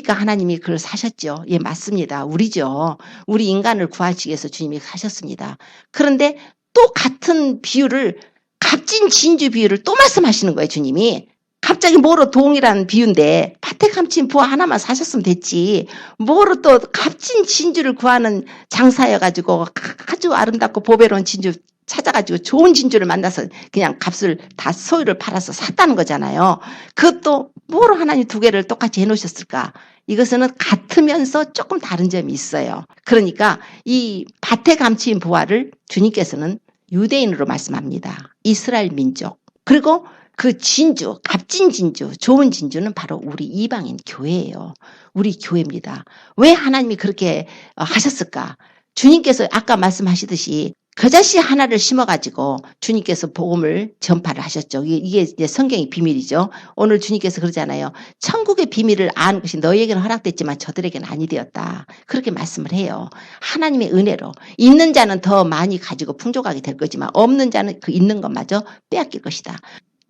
하나님이 그걸 사셨죠. 예, 맞습니다. 우리죠. 우리 인간을 구하시기 위해서 주님이 사셨습니다. 그런데 또 같은 비유를 값진 진주 비유를 또 말씀하시는 거예요. 주님이. 갑자기 뭐로 동일한 비유인데 밭에 감추인 보화 하나만 사셨으면 됐지. 뭐로 또 값진 진주를 구하는 장사여가지고 아주 아름답고 보배로운 진주 찾아가지고 좋은 진주를 만나서 그냥 값을 다 소유를 팔아서 샀다는 거잖아요. 그것도 뭐로 하나님 두 개를 똑같이 해놓으셨을까? 이것은 같으면서 조금 다른 점이 있어요. 그러니까 이 밭에 감추인 보화를 주님께서는 유대인으로 말씀합니다. 이스라엘 민족. 그리고 그 진주, 값진 진주, 좋은 진주는 바로 우리 이방인 교회예요. 우리 교회입니다. 왜 하나님이 그렇게 하셨을까? 주님께서 아까 말씀하시듯이 겨자씨 하나를 심어가지고 주님께서 복음을 전파를 하셨죠. 이게 이제 성경의 비밀이죠. 오늘 주님께서 그러잖아요. 천국의 비밀을 아는 것이 너희에게는 허락됐지만 저들에게는 아니 되었다. 그렇게 말씀을 해요. 하나님의 은혜로 있는 자는 더 많이 가지고 풍족하게 될 거지만 없는 자는 그 있는 것마저 빼앗길 것이다.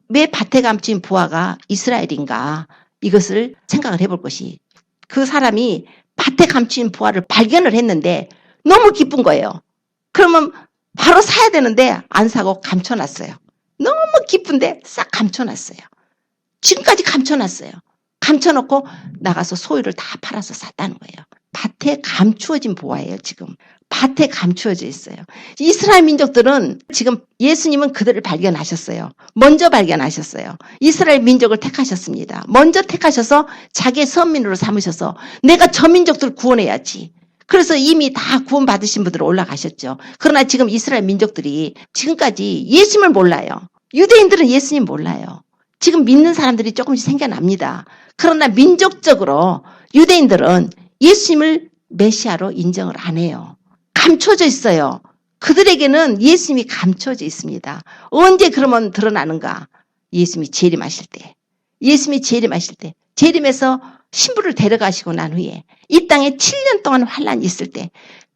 왜 밭에 감춘 보화가 이스라엘인가? 이것을 생각을 해볼 것이 그 사람이 밭에 감춘 보화를 발견을 했는데 너무 기쁜 거예요. 그러면 바로 사야 되는데 안 사고 감춰놨어요. 너무 기쁜데 싹 감춰놨어요. 지금까지 감춰놨어요. 감춰놓고 나가서 소유를 다 팔아서 샀다는 거예요. 밭에 감추어진 보화예요. 지금 밭에 감추어져 있어요. 이스라엘 민족들은 지금 예수님은 그들을 발견하셨어요. 먼저 발견하셨어요. 이스라엘 민족을 택하셨습니다. 먼저 택하셔서 자기의 선민으로 삼으셔서 내가 저 민족들을 구원해야지. 그래서 이미 다 구원받으신 분들 올라가셨죠. 그러나 지금 이스라엘 민족들이 지금까지 예수님을 몰라요. 유대인들은 예수님 몰라요. 지금 믿는 사람들이 조금씩 생겨납니다. 그러나 민족적으로 유대인들은 예수님을 메시아로 인정을 안 해요. 감춰져 있어요. 그들에게는 예수님이 감춰져 있습니다. 언제 그러면 드러나는가? 예수님이 재림하실 때. 예수님이 재림하실 때. 재림해서 신부를 데려가시고 난 후에 이 땅에 7년 동안 환란이 있을 때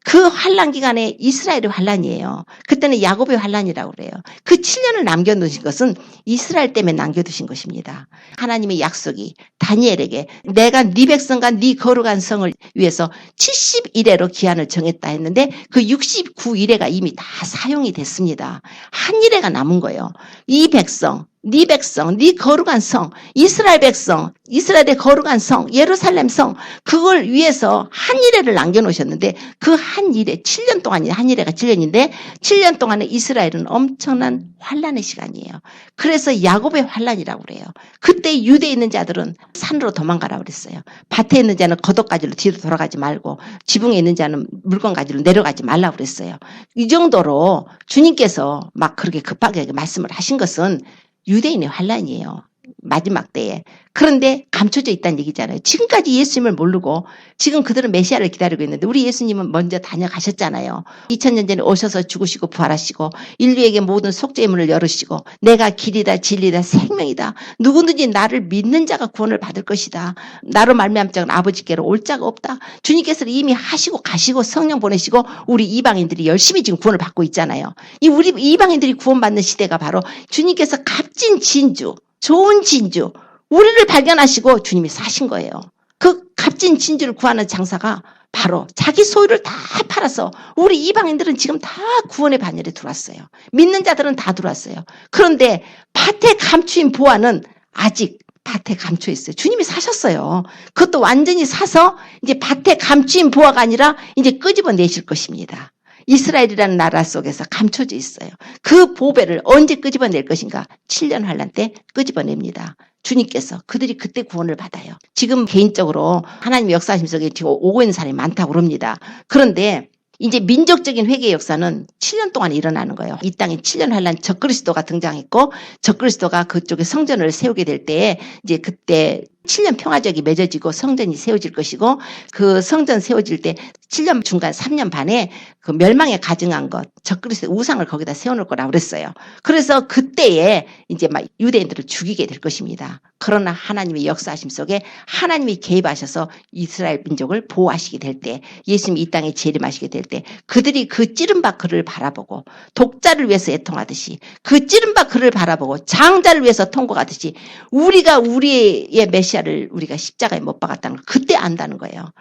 그 환란 기간에 이스라엘의 환란이에요. 그때는 야곱의 환란이라고 그래요. 그 7년을 남겨두신 것은 이스라엘 때문에 남겨두신 것입니다. 하나님의 약속이 다니엘에게 내가 네 백성과 네 거룩한 성을 위해서 70일에로 기한을 정했다 했는데 그 69일에가 이미 다 사용이 됐습니다. 한 일회가 남은 거예요. 이 백성, 네 거룩한 성, 이스라엘 백성, 이스라엘의 거룩한 성, 예루살렘 성, 그걸 위해서 한 일회를 남겨놓으셨는데 그 한 일회, 7년 동안이 한 일회가 7년인데 7년 동안에 이스라엘은 엄청난 환란의 시간이에요. 그래서 야곱의 환란이라고 그래요. 그때 유대에 있는 자들은 산으로 도망가라 그랬어요. 밭에 있는 자는 겉옷 가지로 뒤로 돌아가지 말고 지붕에 있는 자는 물건 가지로 내려가지 말라고 그랬어요. 이 정도로 주님께서 막 그렇게 급하게 말씀을 하신 것은 유대인의 환란이에요. 마지막 때에. 그런데 감춰져 있다는 얘기잖아요. 지금까지 예수님을 모르고 지금 그들은 메시아를 기다리고 있는데 우리 예수님은 먼저 다녀가셨잖아요. 2000년 전에 오셔서 죽으시고 부활하시고 인류에게 모든 속죄의 문을 열으시고 내가 길이다 진리다 생명이다. 누구든지 나를 믿는 자가 구원을 받을 것이다. 나로 말미암은 자는 아버지께로 올 자가 없다. 주님께서는 이미 하시고 가시고 성령 보내시고 우리 이방인들이 열심히 지금 구원을 받고 있잖아요. 우리 이방인들이 구원받는 시대가 바로 주님께서 값진 진주, 좋은 진주, 우리를 발견하시고 주님이 사신 거예요. 그 값진 진주를 구하는 장사가 바로 자기 소유를 다 팔아서 우리 이방인들은 지금 다 구원의 반열에 들어왔어요. 믿는 자들은 다 들어왔어요. 그런데 밭에 감추인 보화는 아직 밭에 감춰 있어요. 주님이 사셨어요. 그것도 완전히 사서 이제 밭에 감추인 보화가 아니라 이제 끄집어내실 것입니다. 이스라엘이라는 나라 속에서 감춰져 있어요. 그 보배를 언제 끄집어낼 것인가? 7년 환란 때 끄집어냅니다. 주님께서 그들이 그때 구원을 받아요. 지금 개인적으로 하나님의 역사심 속에 지금 오고 있는 사람이 많다고 그럽니다. 그런데 이제 민족적인 회개의 역사는 7년 동안 일어나는 거예요. 이 땅에 7년 환란 적그리스도가 등장했고 적그리스도가 그쪽에 성전을 세우게 될 때에 이제 그때 7년 평화적이 맺어지고 성전이 세워질 것이고 그 성전 세워질 때 7년 중간 3년 반에 그 멸망에 가증한 것 적그리스도의 우상을 거기다 세워놓을 거라고 그랬어요. 그래서 그때에 이제 막 유대인들을 죽이게 될 것입니다. 그러나 하나님의 역사하심 속에 하나님이 개입하셔서 이스라엘 민족을 보호하시게 될 때 예수님이 이 땅에 재림하시게 될 때 그들이 그 찌른바 그를 바라보고 독자를 위해서 애통하듯이 그 찌른바 그를 바라보고 장자를 위해서 통곡하듯이 우리가 우리의 메시아를 우리가 십자가에 못 박았다는 걸 그때 안다는 거예요.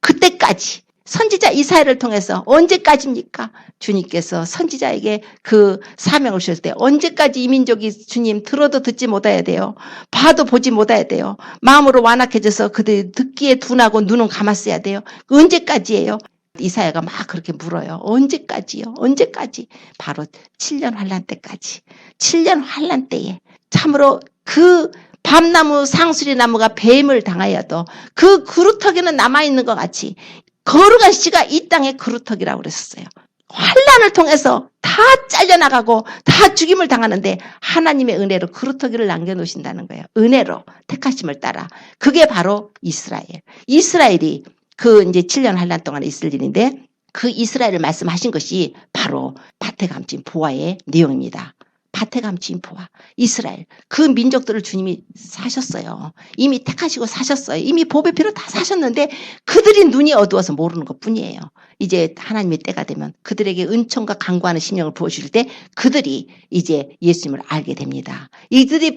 그때까지 선지자 이사야를 통해서 언제까지입니까? 주님께서 선지자에게 그 사명을 주셨을 때 언제까지 이 민족이 주님 들어도 듣지 못해야 돼요. 봐도 보지 못해야 돼요. 마음으로 완악해져서 그들 듣기에 둔하고 눈은 감았어야 돼요. 언제까지예요? 이사야가 막 그렇게 물어요. 언제까지요? 언제까지? 바로 7년 환란 때까지. 7년 환란 때에 참으로 그 밤나무 상수리 나무가 뱀을 당하여도 그 그루터기는 남아있는 것 같이 거룩한 씨가 이 땅의 그루터기라고 그랬었어요. 환란을 통해서 다 잘려나가고 다 죽임을 당하는데 하나님의 은혜로 그루터기를 남겨놓으신다는 거예요. 은혜로 택하심을 따라. 그게 바로 이스라엘. 이스라엘이 그 이제 7년 환란 동안에 있을 일인데 그 이스라엘을 말씀하신 것이 바로 밭에 감춘 보화의 내용입니다. 밭에 감춘 보화, 이스라엘. 그 민족들을 주님이 사셨어요. 이미 택하시고 사셨어요. 이미 보배피로 다 사셨는데 그들이 눈이 어두워서 모르는 것뿐이에요. 이제 하나님의 때가 되면 그들에게 은총과 간구하는 심령을 부어주실 때 그들이 이제 예수님을 알게 됩니다. 이분이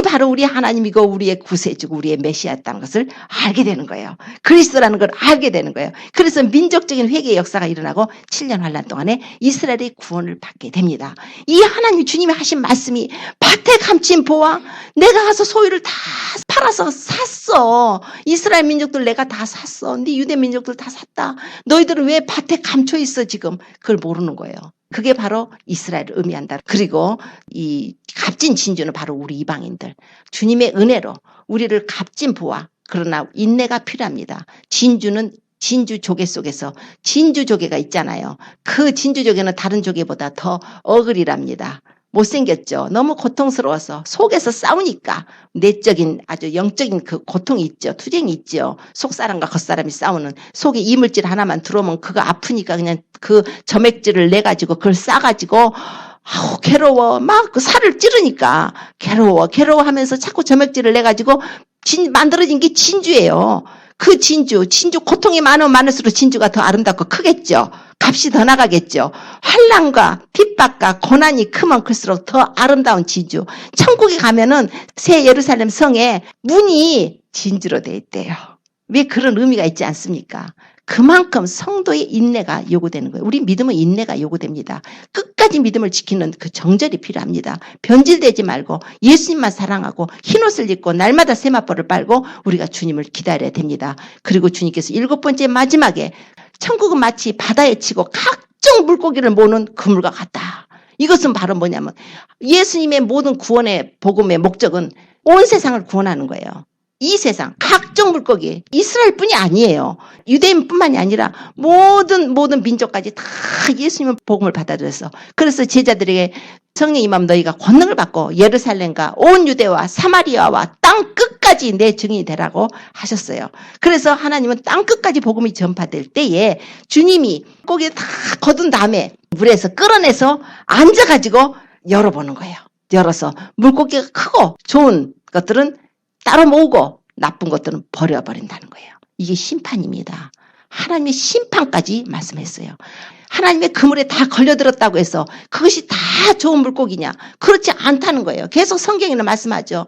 바로 우리 하나님이고 우리의 구세주고 우리의 메시아였다는 것을 알게 되는 거예요. 그리스도라는 걸 알게 되는 거예요. 그래서 민족적인 회개의 역사가 일어나고 7년 환란 동안에 이스라엘의 구원을 받게 됩니다. 이 하나님 주님이 하신 말씀이 밭에 감춘 보화 내가 가서 소유를 다 팔아서 샀어. 이스라엘 민족들 내가 다 샀어. 네 유대 민족들 다 샀다. 너희들은 왜 밭에 감춰 있어 지금. 그걸 모르는 거예요. 그게 바로 이스라엘을 의미한다. 그리고 이 값진 진주는 바로 우리 이방인들. 주님의 은혜로 우리를 값진 보화 그러나 인내가 필요합니다. 진주는 진주 조개 속에서 진주 조개가 있잖아요. 그 진주 조개는 다른 조개보다 더 어글이랍니다. 못생겼죠. 너무 고통스러워서 속에서 싸우니까 내적인 아주 영적인 그 고통이 있죠. 투쟁이 있죠. 속사람과 겉사람이 싸우는 속에 이물질 하나만 들어오면 그거 아프니까 그냥 그 점액질을 내가지고 그걸 싸가지고 아우 괴로워 막 그 살을 찌르니까 괴로워하면서 자꾸 점액질을 내가지고 만들어진 게 진주예요. 그 진주 고통이 많으면 많을수록 진주가 더 아름답고 크겠죠. 값이 더 나가겠죠. 환난과 핍박과 고난이 크면 클수록 더 아름다운 진주. 천국에 가면은 새 예루살렘 성에 문이 진주로 돼 있대요. 왜 그런 의미가 있지 않습니까? 그만큼 성도의 인내가 요구되는 거예요. 우리 믿음은 인내가 요구됩니다. 끝까지 믿음을 지키는 그 정절이 필요합니다. 변질되지 말고 예수님만 사랑하고 흰옷을 입고 날마다 세마포를 빨고 우리가 주님을 기다려야 됩니다. 그리고 주님께서 7번째 마지막에 천국은 마치 바다에 치고 각종 물고기를 모으는 그물과 같다. 이것은 바로 뭐냐면 예수님의 모든 구원의 복음의 목적은 온 세상을 구원하는 거예요. 이 세상 각종 물고기 이스라엘뿐이 아니에요. 유대인뿐만이 아니라 모든 민족까지 다 예수님의 복음을 받아들였어. 그래서 제자들에게 성령 임하면 너희가 권능을 받고 예루살렘과 온 유대와 사마리아와 땅 끝까지 내 증인이 되라고 하셨어요. 그래서 하나님은 땅 끝까지 복음이 전파될 때에 주님이 물고기 다 거둔 다음에 물에서 끌어내서 앉아가지고 열어보는 거예요. 열어서 물고기가 크고 좋은 것들은 따로 모으고 나쁜 것들은 버려버린다는 거예요. 이게 심판입니다. 하나님의 심판까지 말씀했어요. 하나님의 그물에 다 걸려들었다고 해서 그것이 다 좋은 물고기냐? 그렇지 않다는 거예요. 계속 성경에는 말씀하죠.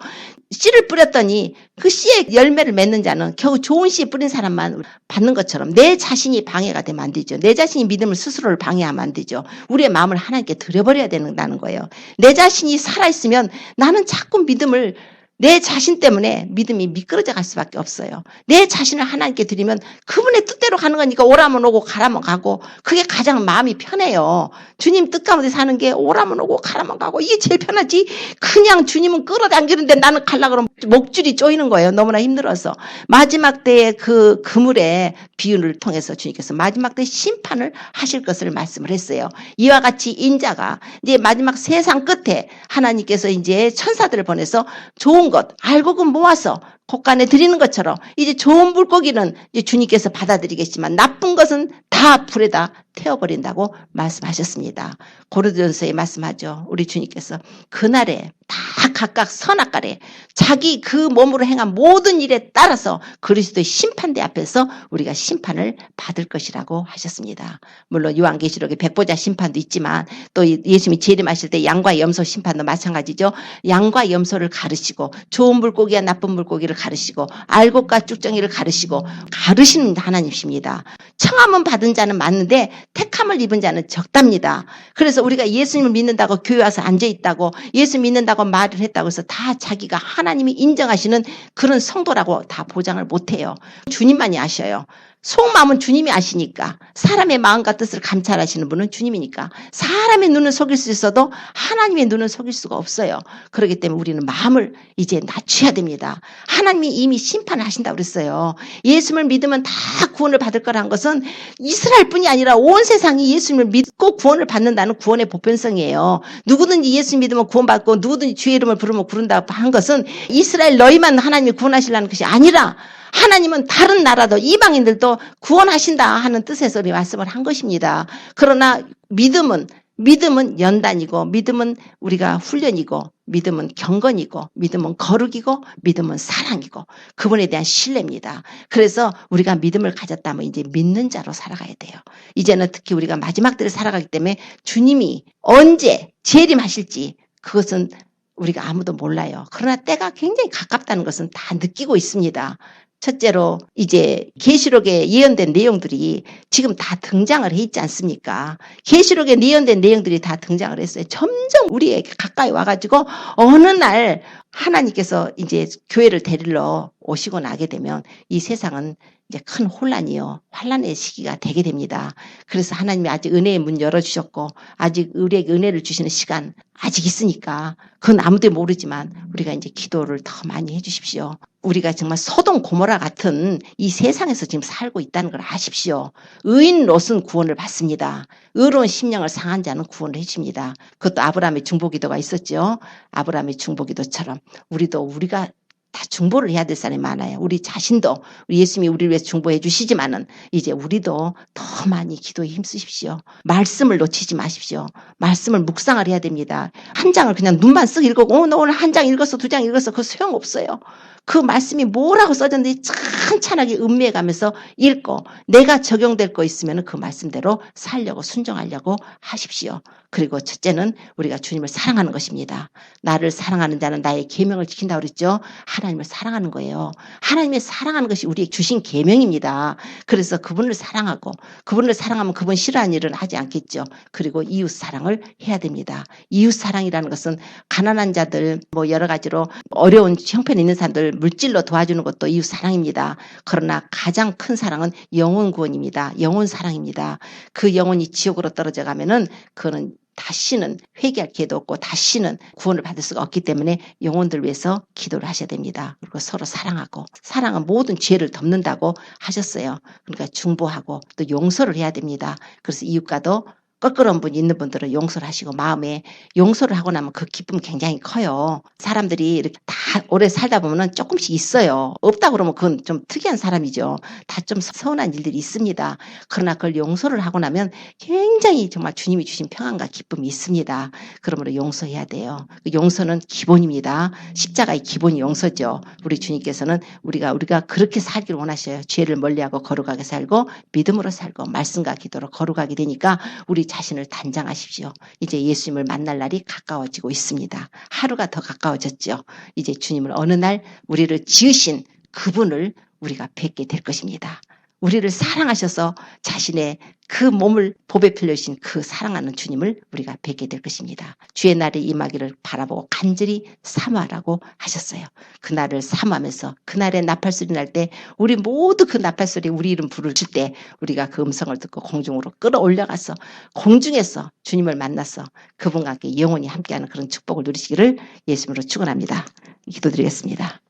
씨를 뿌렸더니 그 씨에 열매를 맺는 자는 겨우 좋은 씨 뿌린 사람만 받는 것처럼 내 자신이 방해가 되면 안 되죠. 내 자신이 믿음을 스스로를 방해하면 안 되죠. 우리의 마음을 하나님께 드려버려야 된다는 거예요. 내 자신이 살아있으면 나는 자꾸 믿음을 내 자신 때문에 믿음이 미끄러져 갈 수밖에 없어요. 내 자신을 하나님께 드리면 그분의 뜻대로 가는 거니까 오라면 오고 가라면 가고 그게 가장 마음이 편해요. 주님 뜻 가운데 사는 게 오라면 오고 가라면 가고 이게 제일 편하지. 그냥 주님은 끌어당기는데 나는 가려고 그러면 목줄이 쪼이는 거예요. 너무나 힘들어서. 마지막 때의 그 그물의 비유를 통해서 주님께서 마지막 때 심판을 하실 것을 말씀을 했어요. 이와 같이 인자가 이제 마지막 세상 끝에 하나님께서 이제 천사들을 보내서 좋은 것, 알곡은 모아서 곳간에 드리는 것처럼 이제 좋은 물고기는 이제 주님께서 받아들이겠지만 나쁜 것은 다 불에다 태워버린다고 말씀하셨습니다. 고린도전서에 말씀하죠. 우리 주님께서 그날에 다 각각 선악간에 자기 그 몸으로 행한 모든 일에 따라서 그리스도의 심판대 앞에서 우리가 심판을 받을 것이라고 하셨습니다. 물론 요한계시록에 백보자 심판도 있지만 또 예수님이 재림하실 때 양과 염소 심판도 마찬가지죠. 양과 염소를 가르시고 좋은 물고기와 나쁜 물고기를 가르시고 알곡과 쭉정이를 가르시고 가르시는 하나님이십니다. 청함은 받은 자는 많은데 택함을 입은 자는 적답니다. 그래서 우리가 예수님을 믿는다고 교회 와서 앉아있다고 예수 믿는다고 말을 했다고 해서 다 자기가 하나님이 인정하시는 그런 성도라고 다 보장을 못해요. 주님만이 아셔요. 속마음은 주님이 아시니까 사람의 마음과 뜻을 감찰하시는 분은 주님이니까 사람의 눈은 속일 수 있어도 하나님의 눈은 속일 수가 없어요. 그렇기 때문에 우리는 마음을 이제 낮춰야 됩니다. 하나님이 이미 심판을 하신다고 그랬어요. 예수님을 믿으면 다 구원을 받을 거란 것은 이스라엘뿐이 아니라 온 세상이 예수님을 믿고 구원을 받는다는 구원의 보편성이에요. 누구든지 예수 믿으면 구원받고 누구든지 주의 이름을 부르면 구른다고 한 것은 이스라엘 너희만 하나님이 구원하시려는 것이 아니라 하나님은 다른 나라도 이방인들도 구원하신다 하는 뜻에서 말씀을 한 것입니다. 그러나 믿음은 연단이고 믿음은 우리가 훈련이고 믿음은 경건이고 믿음은 거룩이고 믿음은 사랑이고 그분에 대한 신뢰입니다. 그래서 우리가 믿음을 가졌다면 이제 믿는 자로 살아가야 돼요. 이제는 특히 우리가 마지막 때를 살아가기 때문에 주님이 언제 재림하실지 그것은 우리가 아무도 몰라요. 그러나 때가 굉장히 가깝다는 것은 다 느끼고 있습니다. 첫째로 이제 계시록에 예언된 내용들이 지금 다 등장을 해 있지 않습니까? 계시록에 예언된 내용들이 다 등장을 했어요. 점점 우리에게 가까이 와가지고 어느 날 하나님께서 이제 교회를 데리러 오시고 나게 되면 이 세상은 이제 큰 혼란이요, 환란의 시기가 되게 됩니다. 그래서 하나님이 아직 은혜의 문 열어주셨고 아직 우리에게 은혜를 주시는 시간 아직 있으니까 그건 아무도 모르지만 우리가 이제 기도를 더 많이 해주십시오. 우리가 정말 소돔 고모라 같은 이 세상에서 지금 살고 있다는 걸 아십시오. 의인 롯은 구원을 받습니다. 의로운 심령을 상한 자는 구원을 해줍니다. 그것도 아브라함의 중보기도가 있었죠. 아브라함의 중보기도처럼 우리가 다 중보를 해야 될 사람이 많아요. 우리 자신도 우리 예수님이 우리를 위해서 중보해 주시지만은 이제 우리도 더 많이 기도에 힘쓰십시오. 말씀을 놓치지 마십시오. 말씀을 묵상을 해야 됩니다. 한 장을 그냥 눈만 쓱 읽고 너 오늘 한 장 읽었어, 두 장 읽었어, 그거 소용없어요. 그 말씀이 뭐라고 써졌는지 찬찬하게 음미해 가면서 읽고 내가 적용될 거 있으면 그 말씀대로 살려고 순종하려고 하십시오. 그리고 첫째는 우리가 주님을 사랑하는 것입니다. 나를 사랑하는 자는 나의 계명을 지킨다고 그랬죠. 하나님을 사랑하는 거예요. 하나님의 사랑하는 것이 우리에게 주신 계명입니다. 그래서 그분을 사랑하고 그분을 사랑하면 그분 싫어하는 일은 하지 않겠죠. 그리고 이웃 사랑을 해야 됩니다. 이웃 사랑이라는 것은 가난한 자들 뭐 여러 가지로 어려운 형편에 있는 사람들 물질로 도와주는 것도 이웃 사랑입니다. 그러나 가장 큰 사랑은 영혼 구원입니다. 영혼 사랑입니다. 그 영혼이 지옥으로 떨어져 가면은 그거는 다시는 회개할 기회도 없고 다시는 구원을 받을 수가 없기 때문에 영혼들 위해서 기도를 하셔야 됩니다. 그리고 서로 사랑하고 사랑은 모든 죄를 덮는다고 하셨어요. 그러니까 중보하고 또 용서를 해야 됩니다. 그래서 이웃과도 껄끄러운 분이 있는 분들은 용서를 하시고 마음에 용서를 하고 나면 그 기쁨이 굉장히 커요. 사람들이 이렇게 다 오래 살다 보면 조금씩 있어요. 없다 그러면 그건 좀 특이한 사람이죠. 다 좀 서운한 일들이 있습니다. 그러나 그걸 용서를 하고 나면 굉장히 정말 주님이 주신 평안과 기쁨이 있습니다. 그러므로 용서해야 돼요. 용서는 기본입니다. 십자가의 기본이 용서죠. 우리 주님께서는 우리가 그렇게 살기를 원하셔요. 죄를 멀리하고 거룩하게 살고 믿음으로 살고 말씀과 기도로 거룩하게 되니까 우리 자신을 단장하십시오. 이제 예수님을 만날 날이 가까워지고 있습니다. 하루가 더 가까워졌죠. 이제 주님을 어느 날 우리를 지으신 그분을 우리가 뵙게 될 것입니다. 우리를 사랑하셔서 자신의 그 몸을 보배 빌려주신 그 사랑하는 주님을 우리가 뵙게 될 것입니다. 주의 날이 임하기를 바라보고 간절히 사모하라고 하셨어요. 그날을 사모하면서 그날의 나팔소리 날 때 우리 모두 그 나팔소리 우리 이름 부를 때 우리가 그 음성을 듣고 공중으로 끌어올려가서 공중에서 주님을 만나서 그분과 함께 영원히 함께하는 그런 축복을 누리시기를 예수님으로 축원합니다. 기도드리겠습니다.